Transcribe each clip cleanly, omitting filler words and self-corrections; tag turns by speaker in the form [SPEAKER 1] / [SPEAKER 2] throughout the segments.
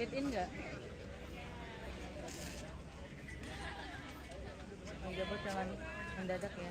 [SPEAKER 1] Fit-in nggak? Gabut jangan mendadak ya.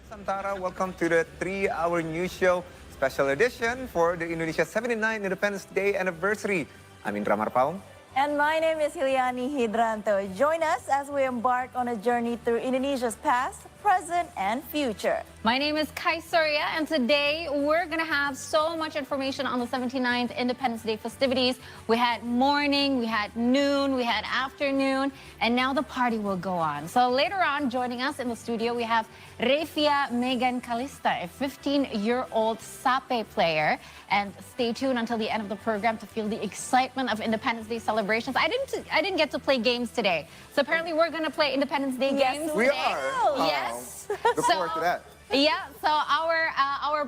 [SPEAKER 2] Nusantara, welcome to the 3-hour news show, special edition for the Indonesia 79th Independence Day anniversary. I'm Indra Marpaung.
[SPEAKER 3] And my name is Hiliani Hidranto. Join us as we embark on a journey through Indonesia's past, present, and future.
[SPEAKER 4] My name is Kai Surya, and today we're going to have so much information on the 79th Independence Day festivities. We had morning, we had noon, we had afternoon, and now the party will go on. So later on, joining us in the studio, we have Revia Megan Kalista, a 15-year-old sape player. And stay tuned until the end of the program to feel the excitement of Independence Day celebrations. I didn't get to play games today, so apparently we're going to play Independence Day games
[SPEAKER 2] we
[SPEAKER 4] today.
[SPEAKER 2] are.
[SPEAKER 4] Yes.
[SPEAKER 2] Look forward to that.
[SPEAKER 4] Yeah, so our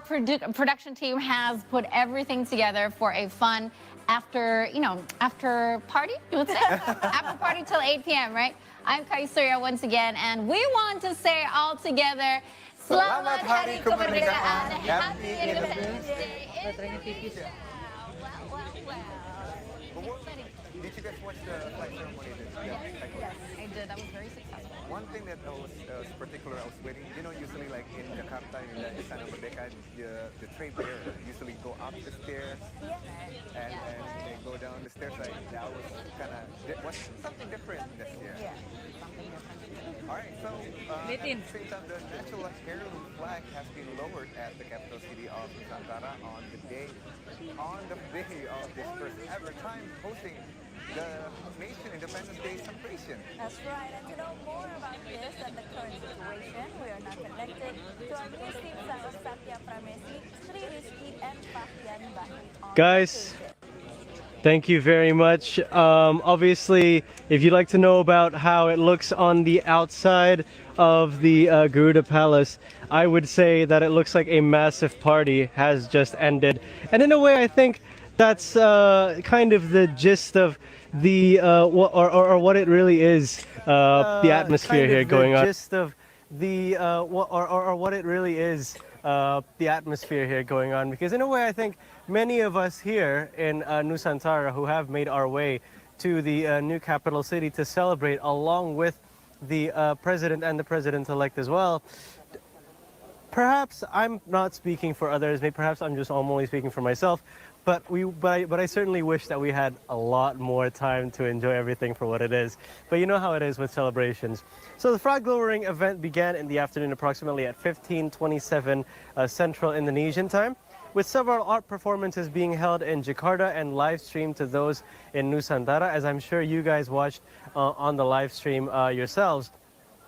[SPEAKER 4] production team has put everything together for a fun after party, you would say? After party till 8 p.m., right? I'm Kai Surya once again, and we want to say all together, Selamat Hari Kemerdekaan, Happy Independence Day. Well.
[SPEAKER 2] Did you guys watch the flag ceremony?
[SPEAKER 4] Yes, I did. That was very successful.
[SPEAKER 2] One thing that I was particular, I was waiting, usually like in Jakarta, in the Istana Merdeka, the trade there usually go up the stairs and they go down the stairs. Like that was kind of something different this year.
[SPEAKER 3] Yeah.
[SPEAKER 2] All right, so at the same time, the national heirloom flag has been lowered at the capital city of Nusantara on the day of this first ever time hosting the nation Independence Day celebration.
[SPEAKER 3] That's right. And to know more about this and the current situation, we are now connected to our news team, Satya Pramesi, Sri Rizky, and Fahian Bahi.
[SPEAKER 5] Guys, thank you very much. Obviously, if you'd like to know about how it looks on the outside of the Garuda Palace, I would say that it looks like a massive party has just ended. And in a way, I think that's kind of the gist of the what it really is, the atmosphere here going on. Gist of the what it really is, the atmosphere here going on. Because in a way, I think many of us here in Nusantara who have made our way to the new capital city to celebrate along with the president and the president-elect as well. Perhaps I'm not speaking for others, maybe perhaps I'm just only speaking for myself, but I certainly wish that we had a lot more time to enjoy everything for what it is. But you know how it is with celebrations. So the flag lowering event began in the afternoon approximately at 15:27 Central Indonesian time, with several art performances being held in Jakarta and live streamed to those in Nusantara, as I'm sure you guys watched on the live stream yourselves.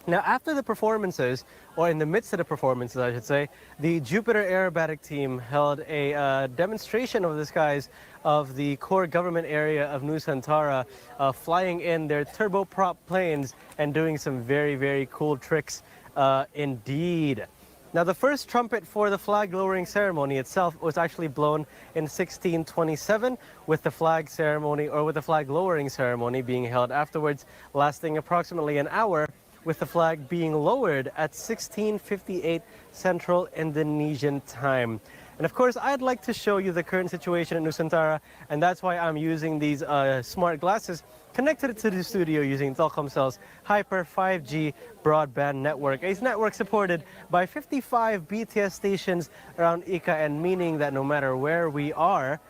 [SPEAKER 5] Now, after the performances, or in the midst of the performances, I should say, the Jupiter Aerobatic team held a demonstration of the skies of the core government area of Nusantara, flying in their turboprop planes and doing some very, very cool tricks indeed. Now, the first trumpet for the flag lowering ceremony itself was actually blown in 1627, with the flag ceremony, or with the flag lowering ceremony being held afterwards, lasting approximately an hour, with the flag being lowered at 16:58 Central Indonesian time. And of course, I'd like to show you the current situation in Nusantara, and that's why I'm using these smart glasses connected to the studio using Telkomsel's Hyper 5G broadband network. A network supported by 55 BTS stations around IKN, meaning that no matter where we are,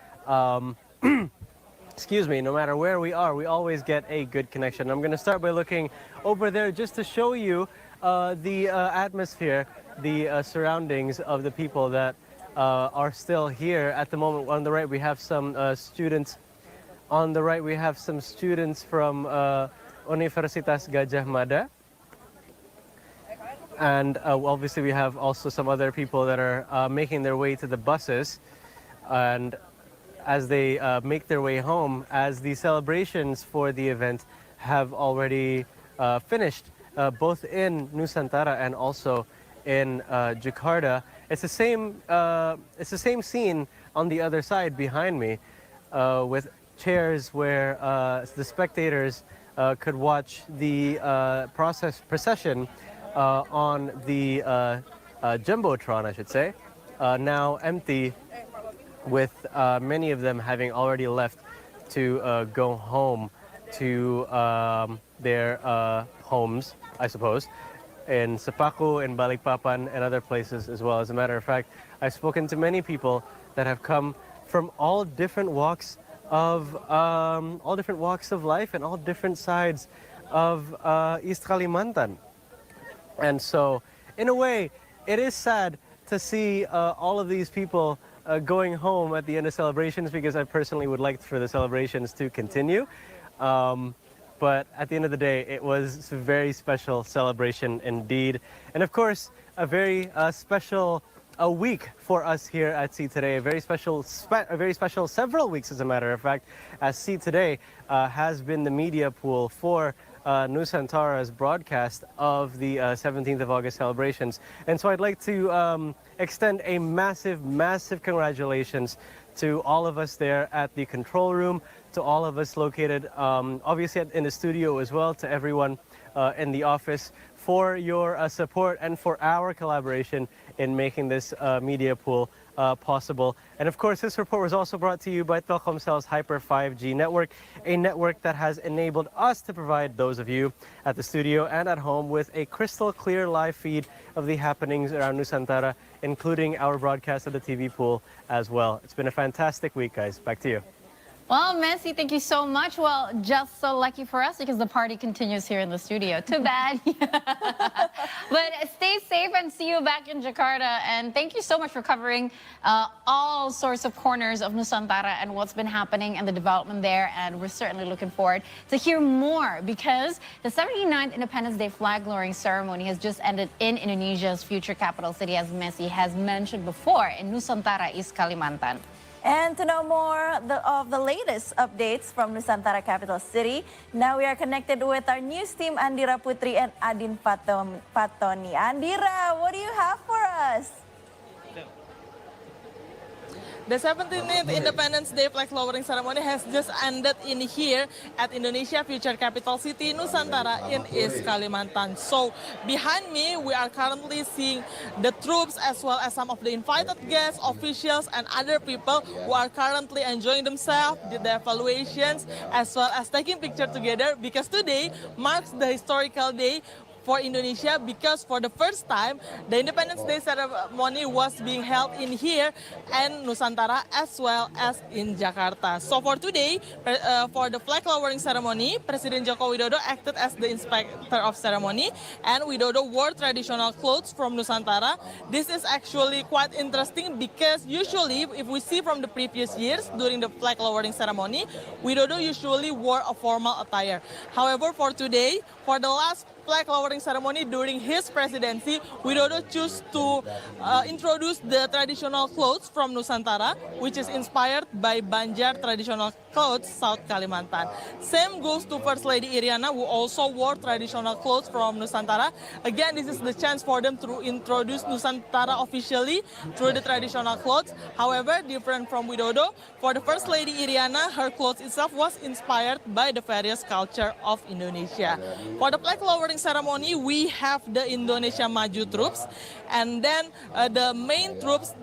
[SPEAKER 5] excuse me, no matter where we are, we always get a good connection. I'm going to start by looking over there just to show you the atmosphere, the surroundings of the people that are still here at the moment. On the right, we have some students. On the right, we have some students from Universitas Gajah Mada. And obviously, we have also some other people that are making their way to the buses. And as they make their way home, as the celebrations for the event have already finished, both in Nusantara and also in Jakarta. It's the same scene on the other side behind me, with chairs where the spectators could watch the procession on the jumbotron, I should say, now empty, with many of them having already left to go home to their homes, I suppose, in Sepaku, in Balikpapan, and other places as well. As a matter of fact, I've spoken to many people that have come from all different walks of life and all different sides of East Kalimantan. And so, in a way, it is sad to see all of these people going home at the end of celebrations, because I personally would like for the celebrations to continue. But at the end of the day, it was a very special celebration indeed. And of course, a very special week for us here at See Today. A very special several weeks, as a matter of fact, as See Today has been the media pool for Nusantara's broadcast of the 17th of August celebrations. And so I'd like to extend a massive, massive congratulations to all of us there at the control room, to all of us located obviously in the studio as well, to everyone in the office for your support and for our collaboration in making this media pool possible. And of course, this report was also brought to you by Telkomsel's Hyper 5G network, a network that has enabled us to provide those of you at the studio and at home with a crystal clear live feed of the happenings around Nusantara, including our broadcast of the TV pool as well. It's been a fantastic week, guys. Back to you.
[SPEAKER 4] Well, Messi, thank you so much. Well, just so lucky for us because the party continues here in the studio. Too bad. But stay safe and see you back in Jakarta. And thank you so much for covering all sorts of corners of Nusantara and what's been happening and the development there. And we're certainly looking forward to hear more, because the 79th Independence Day flag lowering ceremony has just ended in Indonesia's future capital city, as Messi has mentioned before, in Nusantara, East Kalimantan.
[SPEAKER 3] And to know more of the latest updates from Nusantara capital city, now we are connected with our news team, Andira Putri and Adin Patoni. Andira, what do you have for us?
[SPEAKER 6] The 17th Independence Day flag lowering ceremony has just ended in here at Indonesia future capital city Nusantara in East Kalimantan. So behind me, we are currently seeing the troops as well as some of the invited guests, officials, and other people who are currently enjoying themselves, did the evaluations, as well as taking pictures together, because today marks the historical day for Indonesia, because for the first time the Independence Day ceremony was being held in here and Nusantara as well as in Jakarta. So for today, for the flag lowering ceremony, President Joko Widodo acted as the inspector of ceremony, and Widodo wore traditional clothes from Nusantara. This is actually quite interesting, because usually if we see from the previous years during the flag lowering ceremony, Widodo usually wore a formal attire. However, for today, for the last flag lowering ceremony during his presidency, Widodo chose to introduce the traditional clothes from Nusantara, which is inspired by Banjar traditional clothes, South Kalimantan. Same goes to First Lady Iriana, who also wore traditional clothes from Nusantara. Again, this is the chance for them to introduce Nusantara officially through the traditional clothes. However, different from Widodo, for the First Lady Iriana, her clothes itself was inspired by the various culture of Indonesia. For the flag lowering lowering ceremony, we have the Indonesia Maju troops, and then the main troops,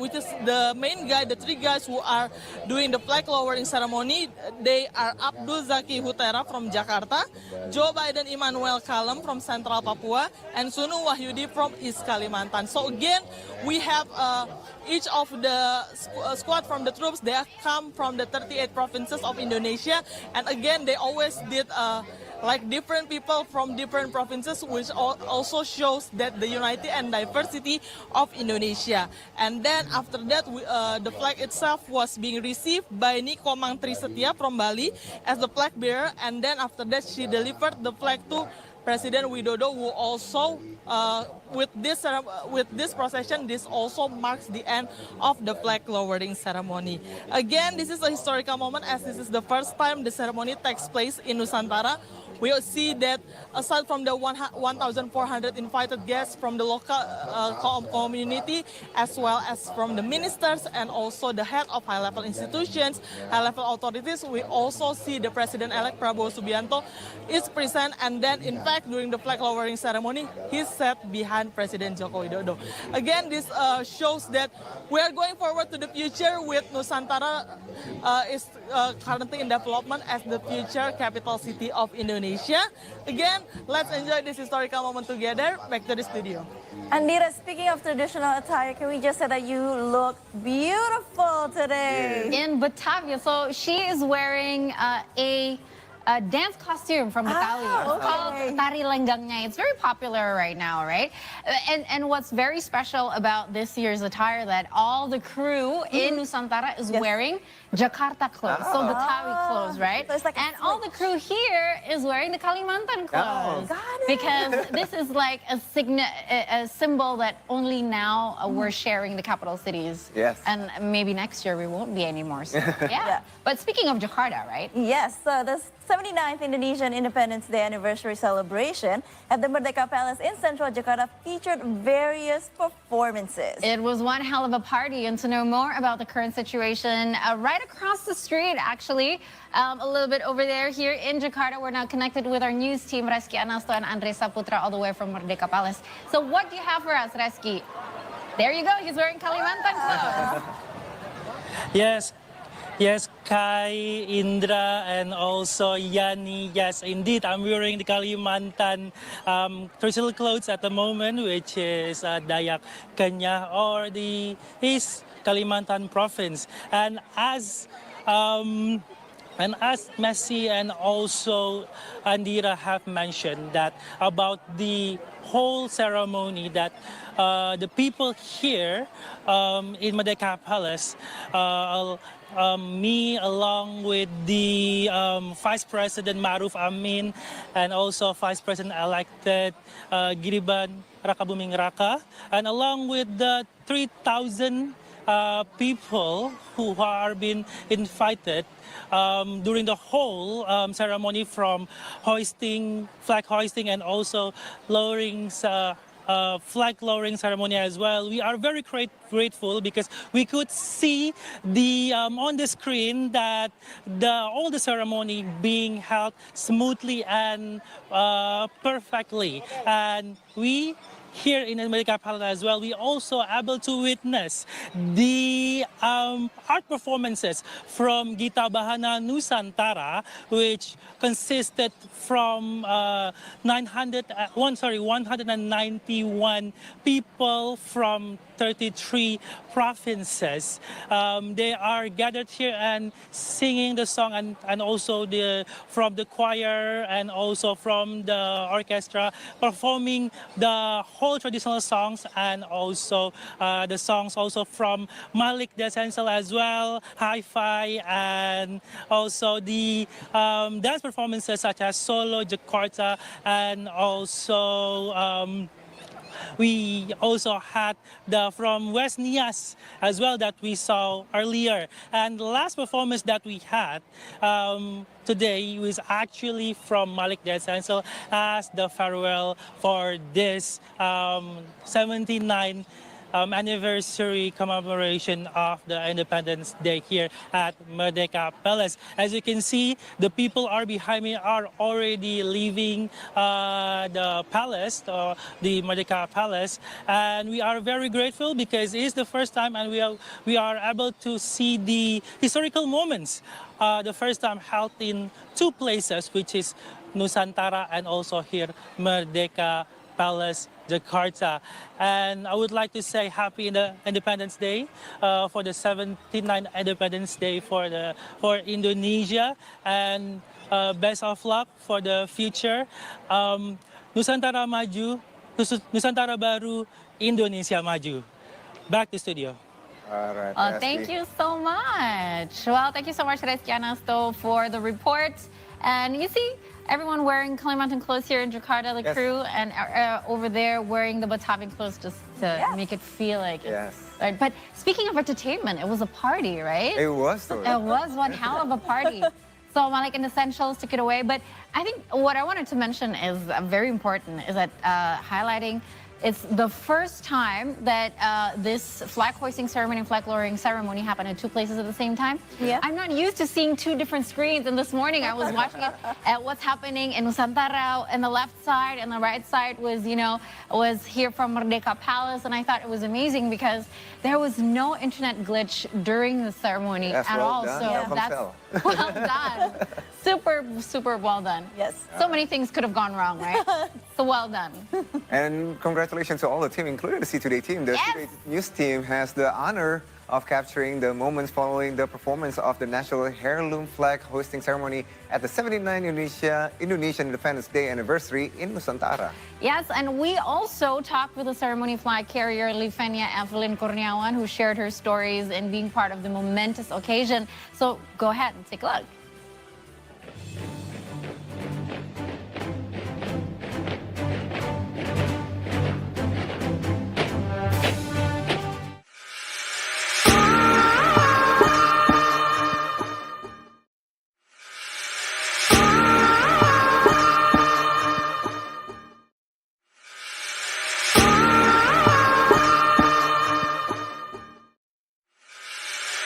[SPEAKER 6] which is the main guy, the three guys who are doing the flag lowering ceremony, they are Abdul Zaki Hutera from Jakarta, Joe Biden Immanuel Kalem from Central Papua, and Sunu Wahyudi from East Kalimantan. So again, we have each of the squad from the troops, they come from the 38 provinces of Indonesia, and again, they always did like different people from different provinces, which also shows that the unity and diversity of Indonesia. And then after that, the flag itself was being received by Niko Mangtri Setia from Bali as the flag bearer, and then after that, she delivered the flag to President Widodo, who also, with this procession, this also marks the end of the flag lowering ceremony. Again, this is a historical moment, as this is the first time the ceremony takes place in Nusantara. We will see that aside from the 1,400 invited guests from the local community, as well as from the ministers and also the head of high-level institutions, high-level authorities, we also see the President-elect Prabowo Subianto is present, and then in fact during the flag lowering ceremony, he sat behind President Joko Widodo. Again, this shows that we are going forward to the future with Nusantara is currently in development as the future capital city of Indonesia. Again, let's enjoy this historical moment together. Back to the studio.
[SPEAKER 3] Andira, speaking of traditional attire, can we just say that you look beautiful today?
[SPEAKER 4] In Batavia. So she is wearing a dance costume from Betawi. It's called Tari Lenggangnya. It's very popular right now, right? And what's very special about this year's attire that all the crew in Nusantara is wearing Jakarta clothes, so Betawi clothes, right?
[SPEAKER 3] So it's like
[SPEAKER 4] and all the crew here is wearing the Kalimantan clothes. Because this is like a symbol that only now we're sharing the capital cities.
[SPEAKER 2] Yes.
[SPEAKER 4] And maybe next year we won't be anymore. So, yeah. But speaking of Jakarta, right?
[SPEAKER 3] Yes, so the 79th Indonesian Independence Day anniversary celebration at the Merdeka Palace in Central Jakarta featured various performances.
[SPEAKER 4] It was one hell of a party, and to know more about the current situation, right across the street, actually, a little bit over there here in Jakarta, we're now connected with our news team, Reski Anasto and Andre Saputra, all the way from Merdeka Palace. So what do you have for us, Reski? There you go, he's wearing Kalimantan clothes.
[SPEAKER 7] Yes, Kai, Indra, and also Yani. Yes, indeed, I'm wearing the Kalimantan traditional clothes at the moment, which is Dayak Kenya or the East Kalimantan province. And as Messi and also Andira have mentioned that about the whole ceremony that the people here in Merdeka Palace, me along with the Vice President Maruf Amin and also Vice President elected Giriban Rakabuming Raka, and along with the 3,000 people who are being invited during the whole ceremony, from flag hoisting and also lowering flag lowering ceremony as well. We are very grateful because we could see on the screen that all the ceremony being held smoothly and perfectly. And we here in Merdeka Palace as well, we also able to witness the art performances from Gita Bahana Nusantara, which consisted from 191 people from 33 provinces. They are gathered here and singing the song, and also from the choir and also from the orchestra performing the whole traditional songs, and also the songs also from Malik Desensal as well, Hi-Fi, and also the dance performances such as Solo, Jakarta, and also we also had from West Nias as well that we saw earlier. And the last performance that we had today was actually from Malik Desensal as the farewell for this 79 anniversary commemoration of the Independence Day here at Merdeka Palace. As you can see, the people are behind me are already leaving the palace, the Merdeka Palace, and we are very grateful because it is the first time and we are able to see the historical moments. The first time held in two places, which is Nusantara and also here Merdeka Palace, Jakarta. And I would like to say happy Independence Day for the 79th Independence Day for Indonesia, and best of luck for the future. Nusantara maju, Nusantara baru, Indonesia maju. Back to studio.
[SPEAKER 2] All right.
[SPEAKER 4] Oh, thank you so much. Well, thank you so much, Reski Anasto, for the report. And you see everyone wearing Kalimantan clothes here in Jakarta, the
[SPEAKER 2] Yes.
[SPEAKER 4] crew, and over there wearing the Batavian clothes just to make it feel like
[SPEAKER 2] Yes.
[SPEAKER 4] Right. But speaking of entertainment, it was a party, right?
[SPEAKER 2] It was though.
[SPEAKER 4] It was one hell of a party. So Malik and Essentials took it away. But I think what I wanted to mention is very important, is that highlighting it's the first time that this flag hoisting ceremony and flag lowering ceremony happened in two places at the same time.
[SPEAKER 3] Yeah.
[SPEAKER 4] I'm not used to seeing two different screens, and this morning I was watching it at what's happening in Nusantara, and the left side and the right side was, was here from Merdeka Palace, and I thought it was amazing because there was no internet glitch during the ceremony
[SPEAKER 2] Yes,
[SPEAKER 4] at
[SPEAKER 2] well
[SPEAKER 4] all.
[SPEAKER 2] done.
[SPEAKER 4] So
[SPEAKER 2] Yeah.
[SPEAKER 4] that's well done. Super well done.
[SPEAKER 3] Yes.
[SPEAKER 4] So many things could have gone wrong, right? So well done.
[SPEAKER 2] And congratulations to all the team, including the C2Day team. The
[SPEAKER 4] Yes.
[SPEAKER 2] C2Day News team has the honor of capturing the moments following the performance of the National Heirloom Flag Hosting Ceremony at the 79th Indonesian Independence Day anniversary in Nusantara.
[SPEAKER 4] Yes, and we also talked with the ceremony flag carrier Livenia Evelyn Kurniawan, who shared her stories in being part of the momentous occasion. So go ahead and take a look.